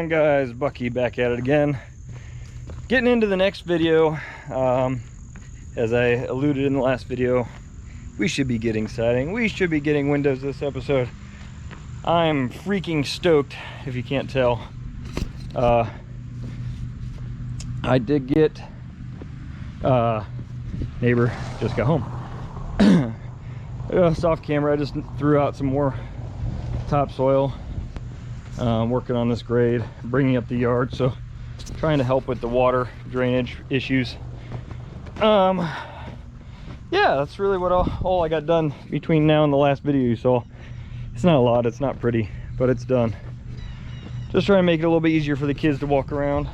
on, guys? Bucky back at it again. Getting into the next video. As I alluded in the last video, we should be getting siding. We should be getting windows this episode. I'm freaking stoked, if you can't tell. I did get... neighbor just got home. Soft camera, I just threw out some more topsoil. Working on this grade, bringing up the yard, so trying to help with the water drainage issues. Yeah, that's really what all I got done between now and the last video you saw. It's not a lot, it's not pretty, but it's done. Just trying to make it a little bit easier for the kids to walk around.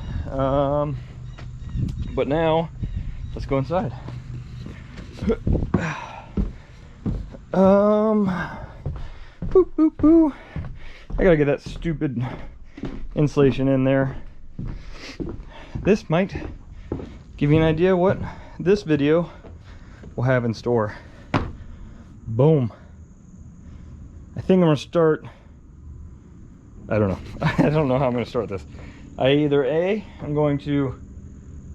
But now let's go inside. Boop, boop, boop. I gotta get that stupid insulation in there. This might give you an idea what this video will have in store. Boom. I think I'm gonna start, I don't know. I don't know how I'm gonna start this. I'm going to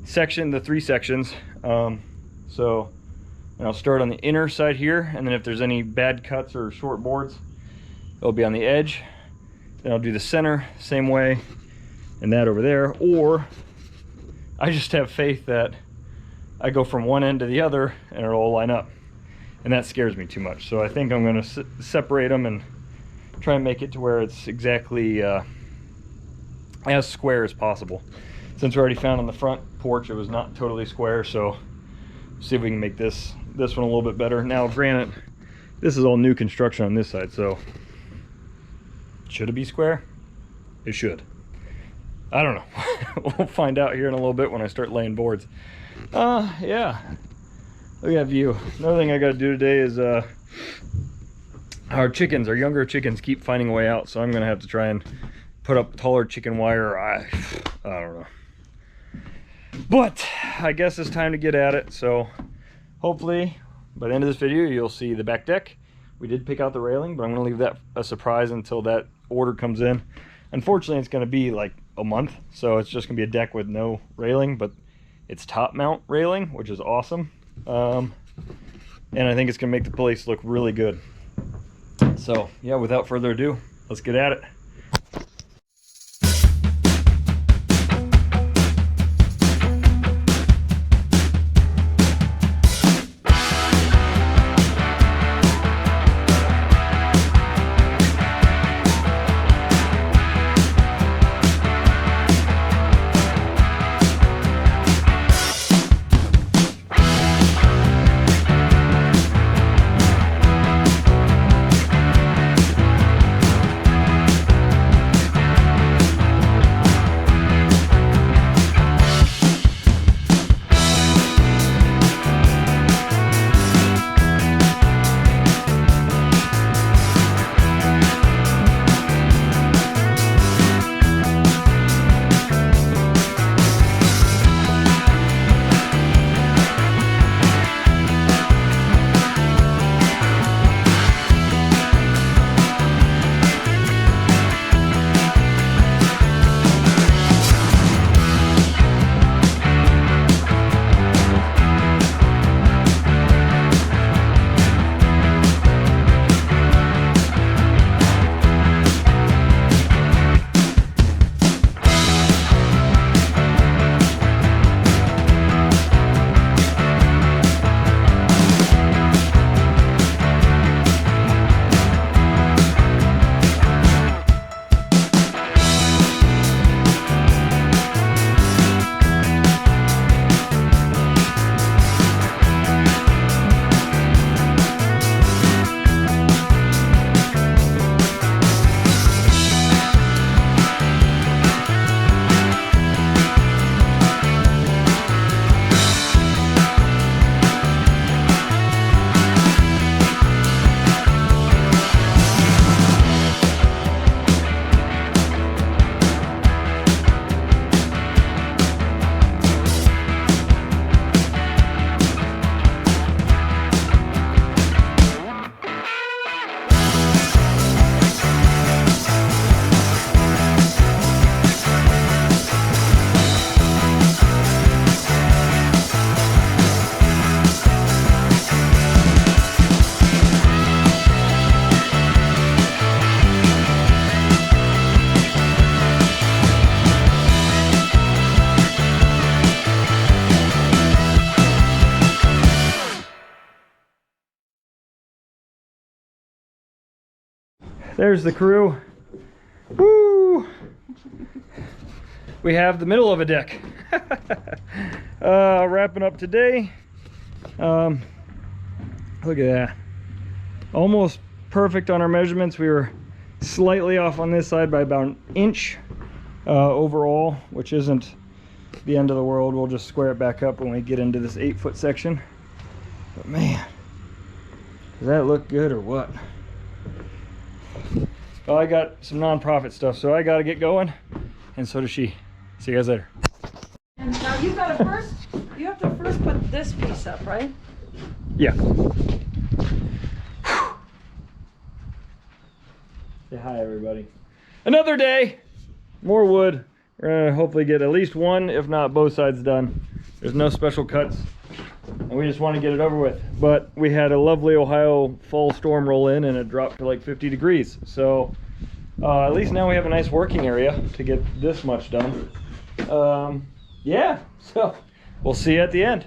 section the 3 sections. So I'll start on the inner side here, and then if there's any bad cuts or short boards, it'll be on the edge. Then I'll do the center same way, and that over there. Or I just have faith that I go from one end to the other and it'll all line up, and that scares me too much. So I think I'm going to separate them and try and make it to where it's exactly as square as possible. Since we already found on the front porch it was not totally square, so see if we can make this one a little bit better. Now granted, this is all new construction on this side, so should it be square? It should. I don't know. We'll find out here in a little bit when I start laying boards. Yeah, look at that view. Another thing I got to do today is our younger chickens keep finding a way out, so I'm gonna have to try and put up taller chicken wire. I don't know, but I guess it's time to get at it. So hopefully by the end of this video you'll see the back deck. We did pick out the railing, but I'm gonna leave that a surprise until that order comes in. Unfortunately, it's gonna be like a month, so it's just gonna be a deck with no railing, but it's top mount railing, which is awesome. And I think it's gonna make the place look really good. So yeah, without further ado, let's get at it. There's the crew. Woo! We have the middle of a deck. Wrapping up today. Look at that. Almost perfect on our measurements. We were slightly off on this side by about an inch overall, which isn't the end of the world. We'll just square it back up when we get into this 8-foot section. But man, does that look good or what? Well, I got some non-profit stuff, so I got to get going, and so does she. See you guys later. And now you have to first put this piece up, right? Yeah. Say hi, everybody. Another day, more wood. We're gonna hopefully get at least one, if not both sides done. There's no special cuts, and we just want to get it over with. But we had a lovely Ohio fall storm roll in, and it dropped to like 50 degrees. So at least now we have a nice working area to get this much done. Yeah, so we'll see you at the end.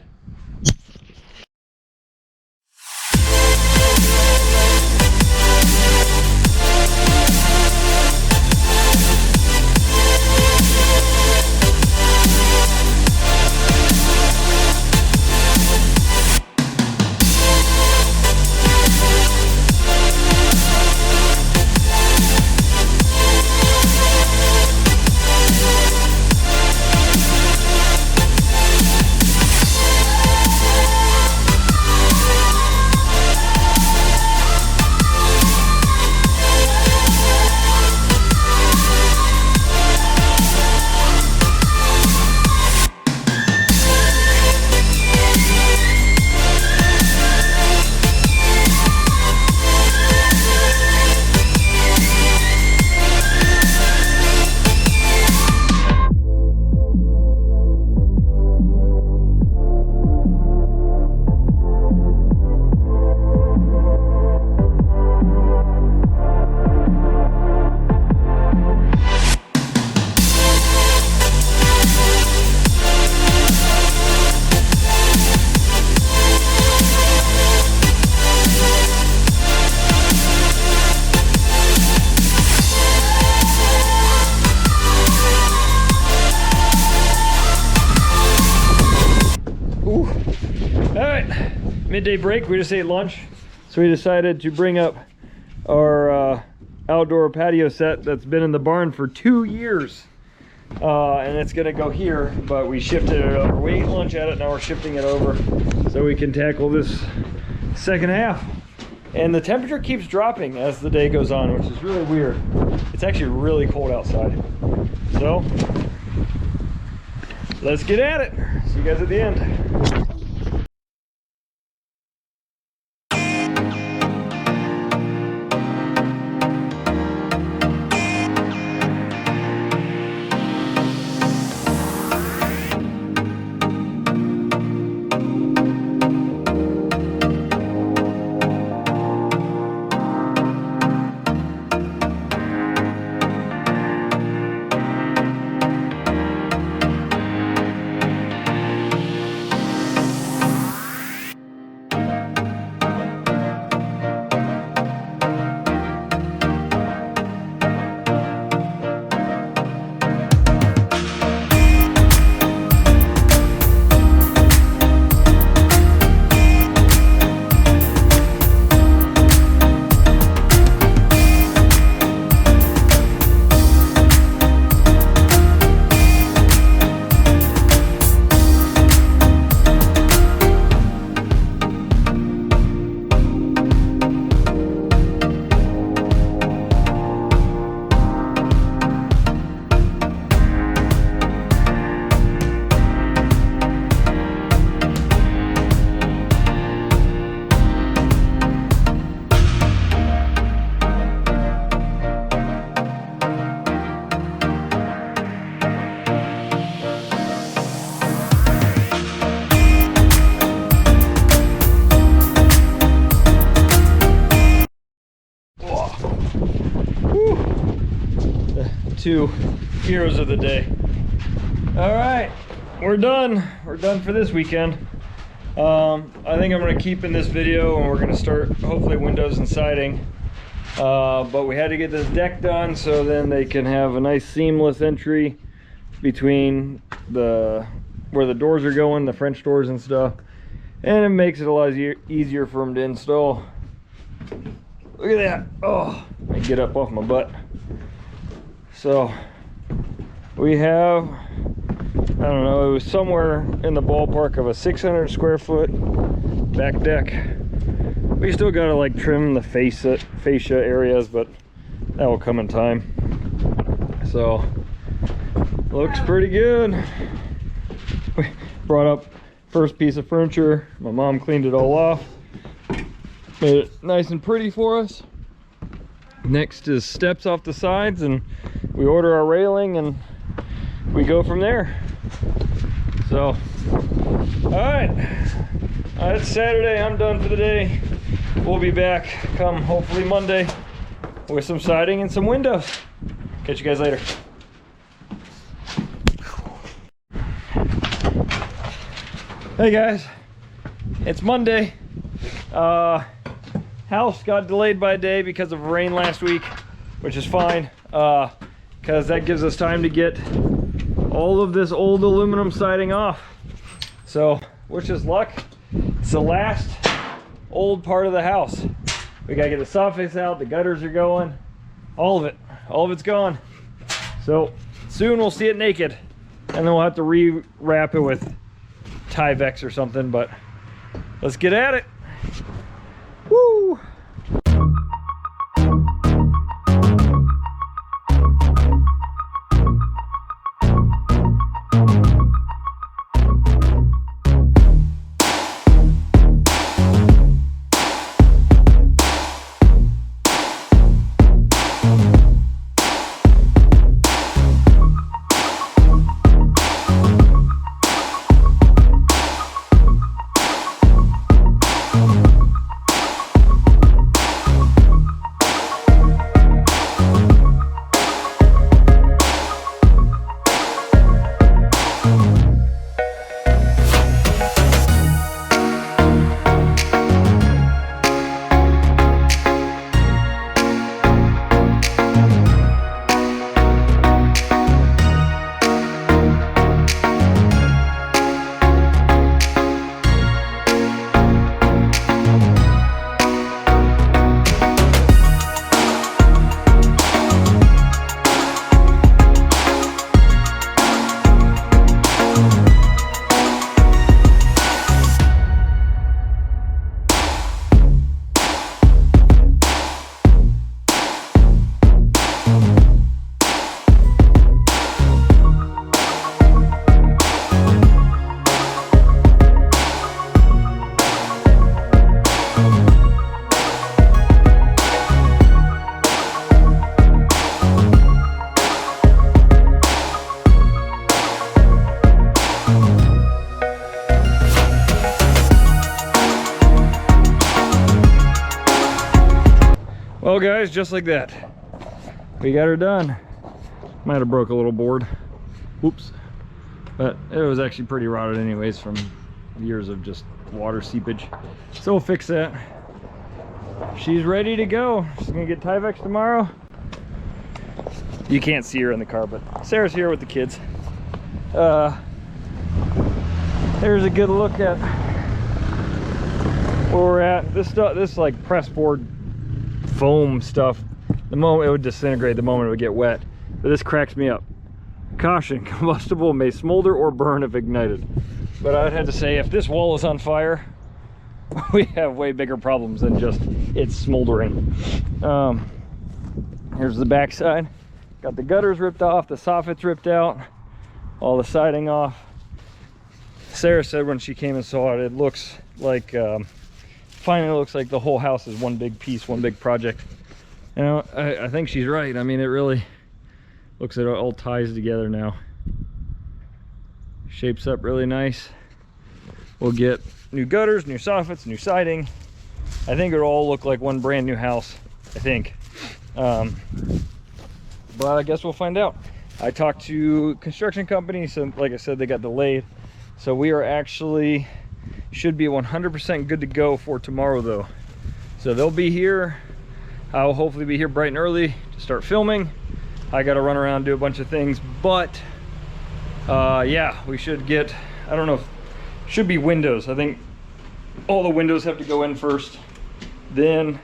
Midday break, we just ate lunch, so we decided to bring up our outdoor patio set that's been in the barn for 2 years, and it's gonna go here, but we shifted it over. We ate lunch at it, now we're shifting it over so we can tackle this second half. And the temperature keeps dropping as the day goes on, which is really weird. It's actually really cold outside, so let's get at it. See you guys at the end. Two heroes of the day. All right, we're done for this weekend. I think I'm going to keep in this video, and we're going to start hopefully windows and siding. But we had to get this deck done so then they can have a nice seamless entry between where the doors are going, the French doors and stuff, and it makes it a lot easier for them to install. Look at that. Oh, let me get up off my butt. So we have, I don't know, it was somewhere in the ballpark of a 600 square foot back deck. We still gotta like trim the fascia areas, but that will come in time. So looks pretty good. We brought up first piece of furniture. My mom cleaned it all off, made it nice and pretty for us. Next is steps off the sides, and we order our railing and we go from there. So all right, it's Saturday. I'm done for the day. We'll be back come hopefully Monday with some siding and some windows. Catch you guys later. Hey guys, it's Monday. House got delayed by a day because of rain last week, which is fine, because that gives us time to get all of this old aluminum siding off. So, which is luck. It's the last old part of the house. We gotta get the soffits out, the gutters are going, all of it's gone. So soon we'll see it naked, and then we'll have to re-wrap it with Tyvek or something, but let's get at it. Woo! Well guys, just like that, we got her done. Might have broke a little board, whoops, but it was actually pretty rotted anyways from years of just water seepage. So we'll fix that. She's ready to go. She's gonna get Tyvek tomorrow. You can't see her in the car, but Sarah's here with the kids. There's a good look at where we're at. This like press board foam stuff, the moment it would disintegrate, the moment it would get wet. But this cracks me up. Caution, combustible may smolder or burn if ignited. But I'd have to say, if this wall is on fire, we have way bigger problems than just it's smoldering. Here's the back side. Got the gutters ripped off, the soffits ripped out, all the siding off. Sarah said when she came and saw it, it looks like finally looks like the whole house is one big piece, one big project. You know, I think she's right. I mean, it really looks like it all ties together now. Shapes up really nice. We'll get new gutters, new soffits, new siding. I think it'll all look like one brand new house, I think. But I guess we'll find out. I talked to construction companies, and like I said, they got delayed. So we are actually should be 100% good to go for tomorrow though. So they'll be here I'll hopefully be here bright and early to start filming. I got to run around and do a bunch of things, but yeah, we should get, I don't know, if, should be windows. I think all the windows have to go in first. Then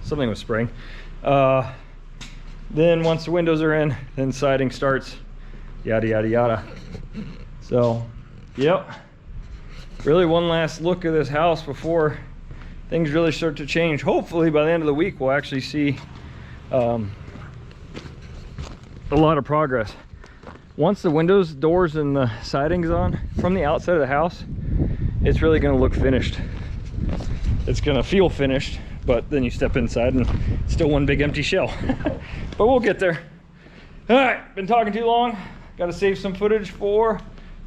something was spraying. Then once the windows are in, then siding starts, yada yada yada. So yep, really one last look at this house before things really start to change. Hopefully by the end of the week we'll actually see a lot of progress. Once the windows, doors, and the siding's on from the outside of the house, it's really going to look finished. It's going to feel finished, but then you step inside and it's still one big empty shell. But we'll get there. All right, been talking too long. Got to save some footage for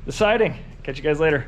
the siding. Catch you guys later.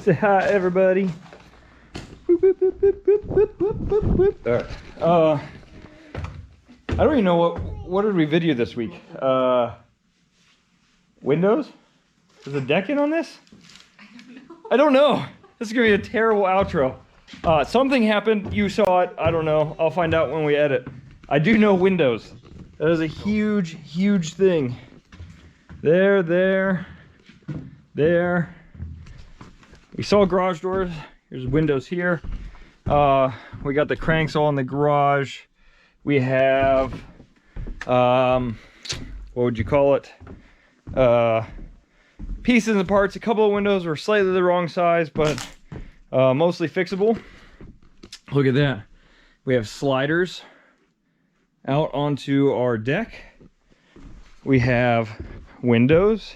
Say hi, everybody. Boop, boop, boop, boop, boop, boop, boop, boop, boop. All right. I don't even know what did we video this week. Windows? Is the deck in on this? I don't know. This is gonna be a terrible outro. Something happened. You saw it. I don't know. I'll find out when we edit. I do know windows. That is a huge, huge thing. There, there, there. We saw garage doors. There's windows here. We got the cranks all in the garage. We have, what would you call it? Pieces and parts. A couple of windows were slightly the wrong size, but mostly fixable. Look at that. We have sliders out onto our deck. We have windows,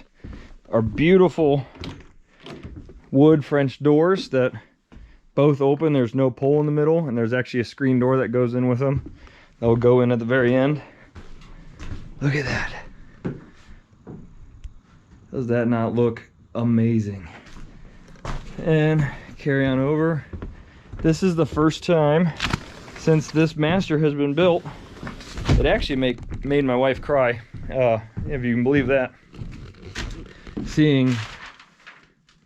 our beautiful wood French doors that both open. There's no pole in the middle, and there's actually a screen door that goes in with them. That will go in at the very end. Look at that. Does that not look amazing? And carry on over. This is the first time since this master has been built it actually made my wife cry, if you can believe that. Seeing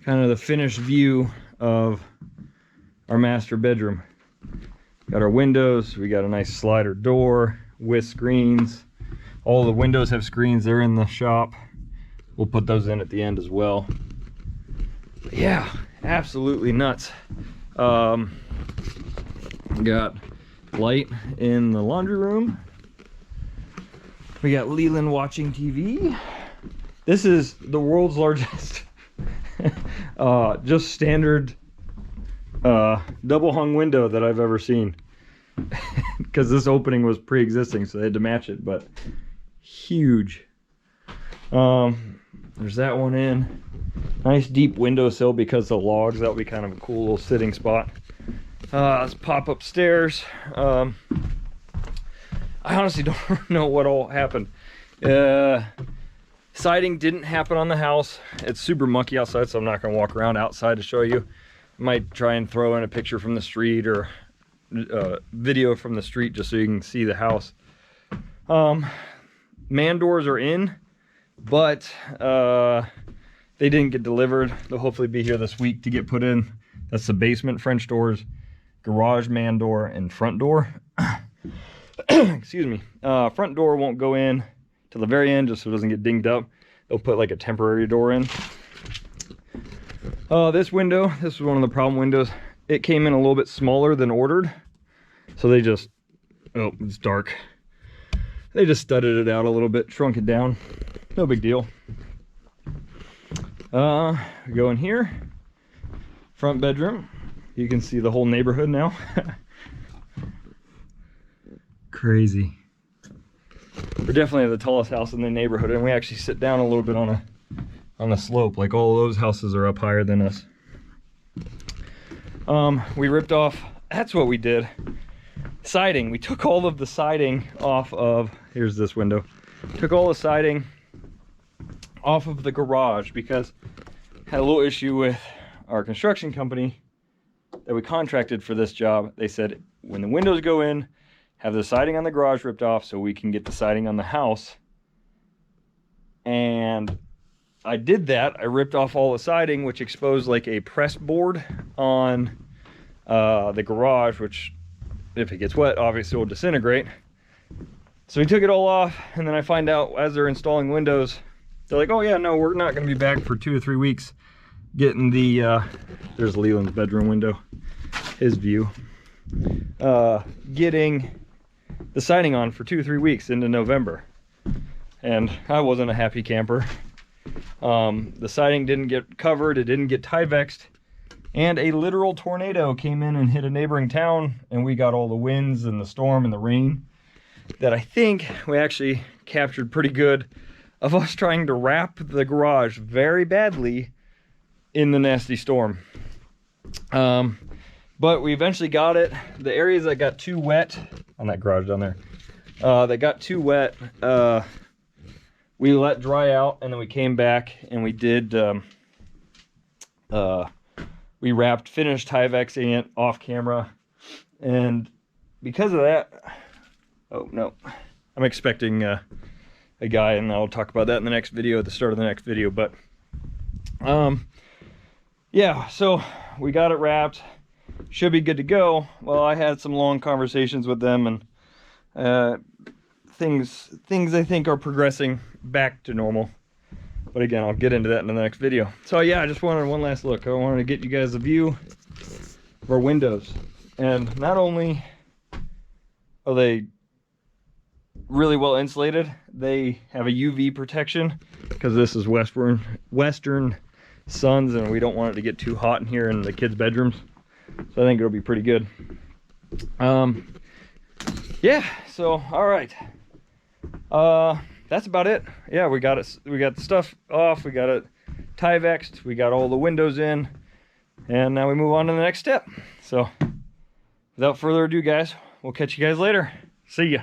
kind of the finished view of our master bedroom. Got our windows, we got a nice slider door with screens. All the windows have screens, they're in the shop. We'll put those in at the end as well. But yeah, absolutely nuts. Got light in the laundry room. We got Leland watching TV. This is the world's largest just standard double hung window that I've ever seen. Because this opening was pre-existing, so they had to match it, but huge. There's that one in. Nice deep windowsill because the logs. That'll be kind of a cool little sitting spot. Let's pop upstairs. I honestly don't know what all happened. Siding didn't happen on the house. It's super mucky outside, so I'm not gonna walk around outside to show you. Might try and throw in a picture from the street or video from the street just so you can see the house. Man doors are in, but they didn't get delivered. They'll hopefully be here this week to get put in. That's the basement French doors, garage man door, and front door. Excuse me. Front door won't go in to the very end just so it doesn't get dinged up. They'll put like a temporary door in. This window, this was one of the problem windows. It came in a little bit smaller than ordered. So they just, oh, it's dark. They just studded it out a little bit, shrunk it down. No big deal. We go in here. Front bedroom. You can see the whole neighborhood now. Crazy. We're definitely the tallest house in the neighborhood, and we actually sit down a little bit on a slope. Like all those houses are up higher than us. We ripped off, that's what we did. Siding. We took all of the siding off of, here's this window. Took all the siding off of the garage because had a little issue with our construction company that we contracted for this job. They said when the windows go in, have the siding on the garage ripped off so we can get the siding on the house. And I did that. I ripped off all the siding, which exposed like a press board on the garage, which if it gets wet, obviously will disintegrate. So we took it all off, and then I find out as they're installing windows, they're like, oh yeah, no, we're not gonna be back for 2 or 3 weeks getting the, there's Leland's bedroom window, his view. Getting the siding on for 2 or 3 weeks into November. And I wasn't a happy camper. The siding didn't get covered, it didn't get Tyvexed, and a literal tornado came in and hit a neighboring town, and we got all the winds and the storm and the rain that I think we actually captured pretty good of us trying to wrap the garage very badly in the nasty storm. But we eventually got it. The areas that got too wet, on that garage down there, that got too wet, we let dry out, and then we came back and we did we wrapped, finished Tyvexing it off camera. And because of that, oh no, I'm expecting a guy, and I'll talk about that in the next video, at the start of the next video. But yeah, so we got it wrapped, should be good to go. Well, I had some long conversations with them, and things I think are progressing back to normal. But again, I'll get into that in the next video. So yeah, I just wanted one last look. I wanted to get you guys a view of our windows. And not only are they really well insulated, they have a UV protection, because this is western suns, and we don't want it to get too hot in here in the kids' bedrooms. So I think it'll be pretty good. Yeah, so all right. That's about it. Yeah, we got the stuff off, we got it Tyvexed, we got all the windows in, and now we move on to the next step. So without further ado, guys, we'll catch you guys later. See ya.